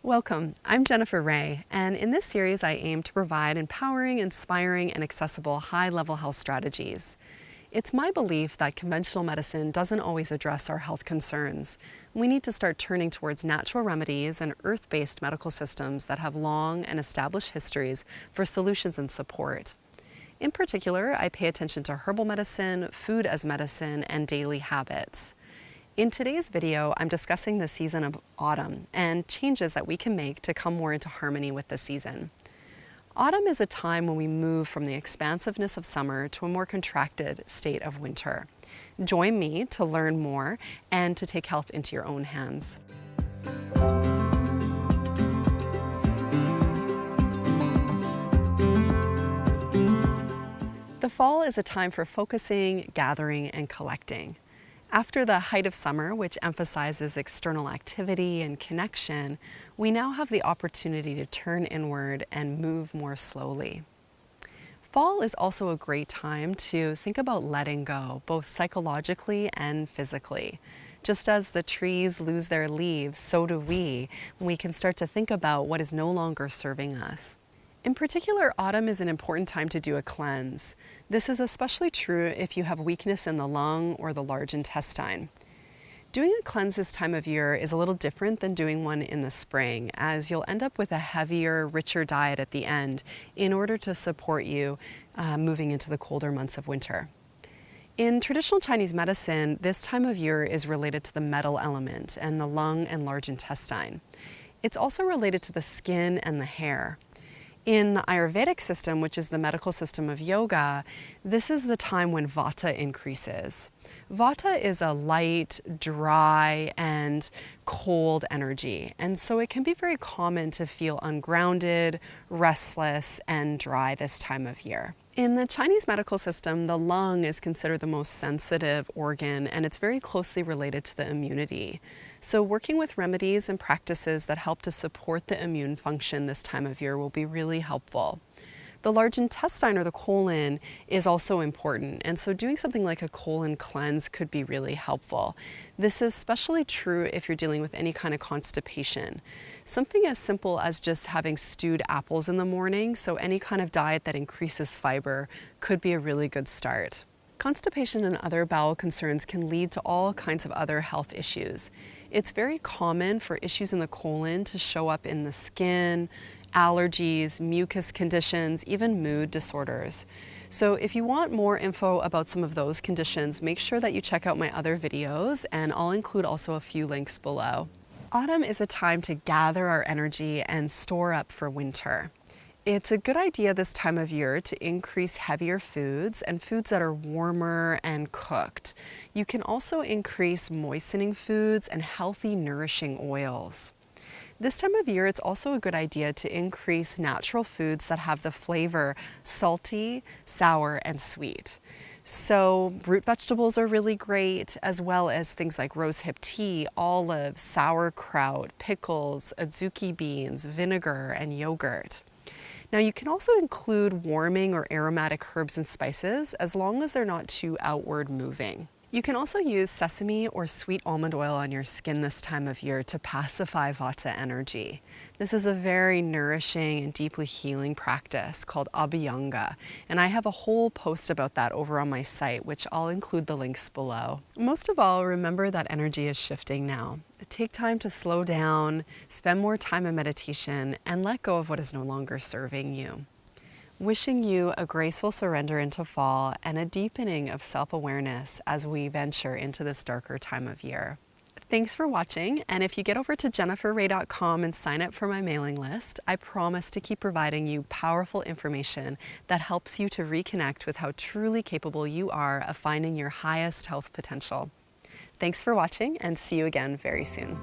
Welcome, I'm Jennifer Raye, and in this series I aim to provide empowering, inspiring, and accessible high-level health strategies. It's my belief that conventional medicine doesn't always address our health concerns. We need to start turning towards natural remedies and earth-based medical systems that have long and established histories for solutions and support. In particular, I pay attention to herbal medicine, food as medicine, and daily habits. In today's video, I'm discussing the season of autumn and changes that we can make to come more into harmony with the season. Autumn is a time when we move from the expansiveness of summer to a more contracted state of winter. Join me to learn more and to take health into your own hands. The fall is a time for focusing, gathering, and collecting. After the height of summer, which emphasizes external activity and connection, we now have the opportunity to turn inward and move more slowly. Fall is also a great time to think about letting go, both psychologically and physically. Just as the trees lose their leaves, so do we, when we can start to think about what is no longer serving us. In particular, autumn is an important time to do a cleanse. This is especially true if you have weakness in the lung or the large intestine. Doing a cleanse this time of year is a little different than doing one in the spring, as you'll end up with a heavier, richer diet at the end in order to support you moving into the colder months of winter. In traditional Chinese medicine, this time of year is related to the metal element and the lung and large intestine. It's also related to the skin and the hair. In the Ayurvedic system, which is the medical system of yoga, this is the time when Vata increases. Vata is a light, dry, and cold energy, and so it can be very common to feel ungrounded, restless, and dry this time of year. In the Chinese medical system, the lung is considered the most sensitive organ, and it's very closely related to the immunity. So working with remedies and practices that help to support the immune function this time of year will be really helpful. The large intestine, or the colon, is also important, and so doing something like a colon cleanse could be really helpful. This is especially true if you're dealing with any kind of constipation. Something as simple as just having stewed apples in the morning, so any kind of diet that increases fiber, could be a really good start. Constipation and other bowel concerns can lead to all kinds of other health issues. It's very common for issues in the colon to show up in the skin, allergies, mucus conditions, even mood disorders. So if you want more info about some of those conditions, make sure that you check out my other videos, and I'll include also a few links below. Autumn is a time to gather our energy and store up for winter. It's a good idea this time of year to increase heavier foods and foods that are warmer and cooked. You can also increase moistening foods and healthy, nourishing oils. This time of year, it's also a good idea to increase natural foods that have the flavor salty, sour, and sweet. So root vegetables are really great, as well as things like rosehip tea, olives, sauerkraut, pickles, adzuki beans, vinegar, and yogurt. Now you can also include warming or aromatic herbs and spices as long as they're not too outward moving. You can also use sesame or sweet almond oil on your skin this time of year to pacify Vata energy. This is a very nourishing and deeply healing practice called Abhyanga, and I have a whole post about that over on my site, which I'll include the links below. Most of all, remember that energy is shifting now. Take time to slow down, spend more time in meditation, and let go of what is no longer serving you. Wishing you a graceful surrender into fall and a deepening of self-awareness as we venture into this darker time of year. Thanks for watching, and if you get over to jenniferraye.com and sign up for my mailing list, I promise to keep providing you powerful information that helps you to reconnect with how truly capable you are of finding your highest health potential. Thanks for watching, and see you again very soon.